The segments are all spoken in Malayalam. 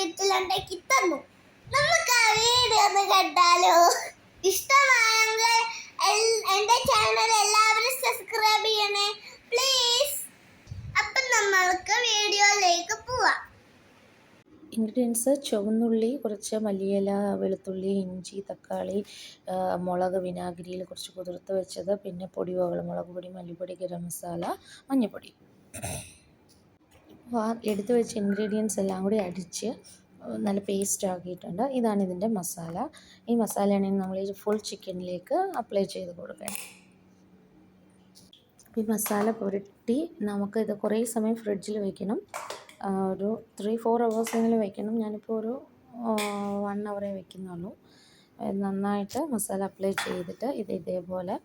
വീട്ടിലുണ്ടാക്കി തന്നു. നമുക്ക് ആ വീഡിയോ ഒന്ന് കണ്ടാലോ? ഇഷ്ടമായെങ്കിൽ എന്റെ ചാനൽ എല്ലാവരും സബ്സ്ക്രൈബ് ചെയ്യണേ പ്ലീസ്. അപ്പം നമ്മൾക്ക് വീഡിയോയിലേക്ക് പോവാം. ഇൻഗ്രീഡിയൻസ്: ചുവന്നുള്ളി, കുറച്ച് മല്ലിയില, വെളുത്തുള്ളി, ഇഞ്ചി, തക്കാളി, മുളക് വിനാഗിരിയിൽ കുറച്ച് കുതിർത്ത് വെച്ചത്, പിന്നെ പൊടിവകൾ മുളക് പൊടി, മല്ലിപ്പൊടി, ഗരം മസാല, മഞ്ഞൾപ്പൊടി. എടുത്തു വെച്ച ഇൻഗ്രീഡിയൻസ് എല്ലാം കൂടി അടിച്ച് നല്ല പേസ്റ്റ് ആക്കിയിട്ടുണ്ട്. ഇതാണ് ഇതിൻ്റെ മസാല. ഈ മസാലയാണെങ്കിൽ നമ്മൾ ഈ ഫുൾ ചിക്കനിലേക്ക് അപ്ലൈ ചെയ്ത് കൊടുക്കണം. ഈ മസാല പുരട്ടി നമുക്കിത് കുറേ സമയം ഫ്രിഡ്ജിൽ വയ്ക്കണം. ഒരു 3-4 hours വയ്ക്കണം. ഞാനിപ്പോൾ ഒരു 1 hour വയ്ക്കുന്നുള്ളൂ. നന്നായിട്ട് മസാല അപ്ലൈ ചെയ്തിട്ട് ഇതേപോലെ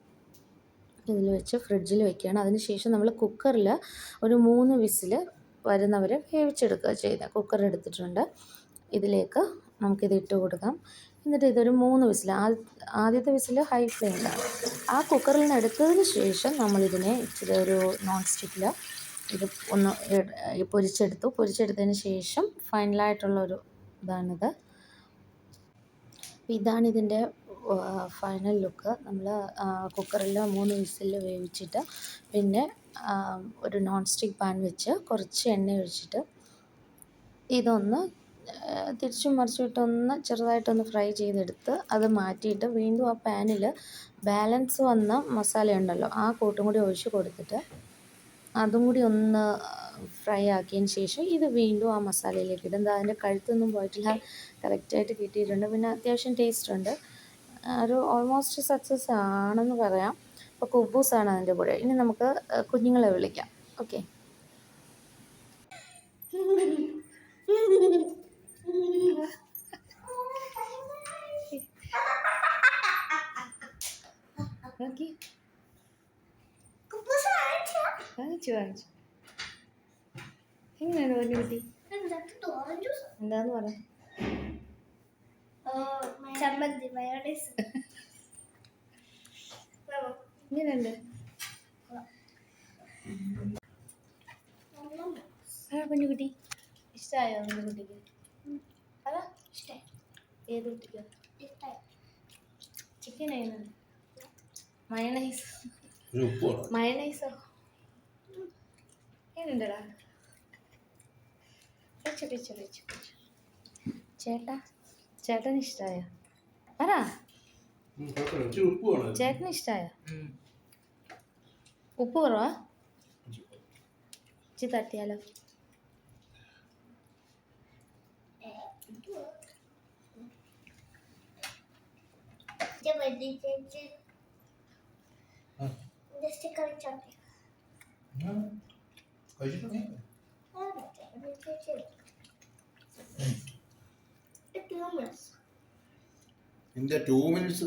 ഇതിൽ വെച്ച് ഫ്രിഡ്ജിൽ വയ്ക്കുകയാണ്. അതിനുശേഷം നമ്മൾ കുക്കറിൽ ഒരു 3 വിസിൽ വരുന്നവരെ വേവിച്ചെടുക്കുക ചെയ്യുക. കുക്കർ എടുത്തിട്ടുണ്ട്. ഇതിലേക്ക് നമുക്കിത് ഇട്ട് കൊടുക്കാം. എന്നിട്ട് ഇതൊരു 3 വിസിൽ, ആദ്യത്തെ വിസിൽ ഹൈ ഫ്ലെയിമിലാണ്. ആ കുക്കറിൽ നിന്ന് എടുത്തതിന് ശേഷം നമ്മളിതിനെ ഇച്ചിരി ഒരു നോൺ സ്റ്റിക്കിൽ ഇത് ഒന്ന് പൊരിച്ചെടുത്തതിന് ശേഷം ഫൈനലായിട്ടുള്ളൊരു ഇതാണിത്. ഇതാണിതിൻ്റെ ഫൈനൽ ലുക്ക്. നമ്മൾ കുക്കറിൽ 3 വിസിൽ വേവിച്ചിട്ട് പിന്നെ ഒരു നോൺ സ്റ്റിക്ക് പാൻ വെച്ച് കുറച്ച് എണ്ണ ഒഴിച്ചിട്ട് ഇതൊന്ന് തിരിച്ചും മറിച്ചിട്ടൊന്ന് ചെറുതായിട്ടൊന്ന് ഫ്രൈ ചെയ്തെടുത്ത് അത് മാറ്റിയിട്ട് വീണ്ടും ആ പാനിൽ ബാലൻസ് വന്ന മസാല ഉണ്ടല്ലോ, ആ കൂട്ടും കൂടി ഒഴിച്ച് കൊടുത്തിട്ട് അതും കൂടി ഒന്ന് ഫ്രൈ ആക്കിയതിന് ശേഷം ഇത് വീണ്ടും ആ മസാലയിലേക്ക് ഇടും. അതിൻ്റെ കഴുത്തൊന്നും പോയിട്ടില്ല, കറക്റ്റായിട്ട് കിട്ടിയിട്ടുണ്ട്. പിന്നെ അത്യാവശ്യം ടേസ്റ്റ് ഉണ്ട്. ഒരു ഓൾമോസ്റ്റ് സക്സസ് ആണെന്ന് പറയാം. അപ്പോൾ കുബൂസാണ് അതിൻ്റെ കൂടെ. ഇനി നമുക്ക് കുഞ്ഞുങ്ങളെ വിളിക്കാം. ഓക്കെ. വാങ്ങിച്ചു എങ്ങനെയാണ് ഒരു കുട്ടി? എന്താന്ന് പറ. ഇങ്ങനെയുണ്ട്. കുഞ്ഞുകുട്ടി ഇഷ്ടമായോ? കുഞ്ഞുകുട്ടിക്ക് പറ. ഇഷ്ടമായി. ഏത് കുട്ടിക്ക്? ചിക്കൻ ആയിരുന്നു. മയണൈസോ ഏനുണ്ടടാ? ചേട്ടന് ഇഷ്ടമായ? പറ. ചേട്ടന് ഇഷ്ടമായ? ഉപ്പ് കുറവാ? ഇച്ചി തട്ടിയാലോ? In the 2 minutes.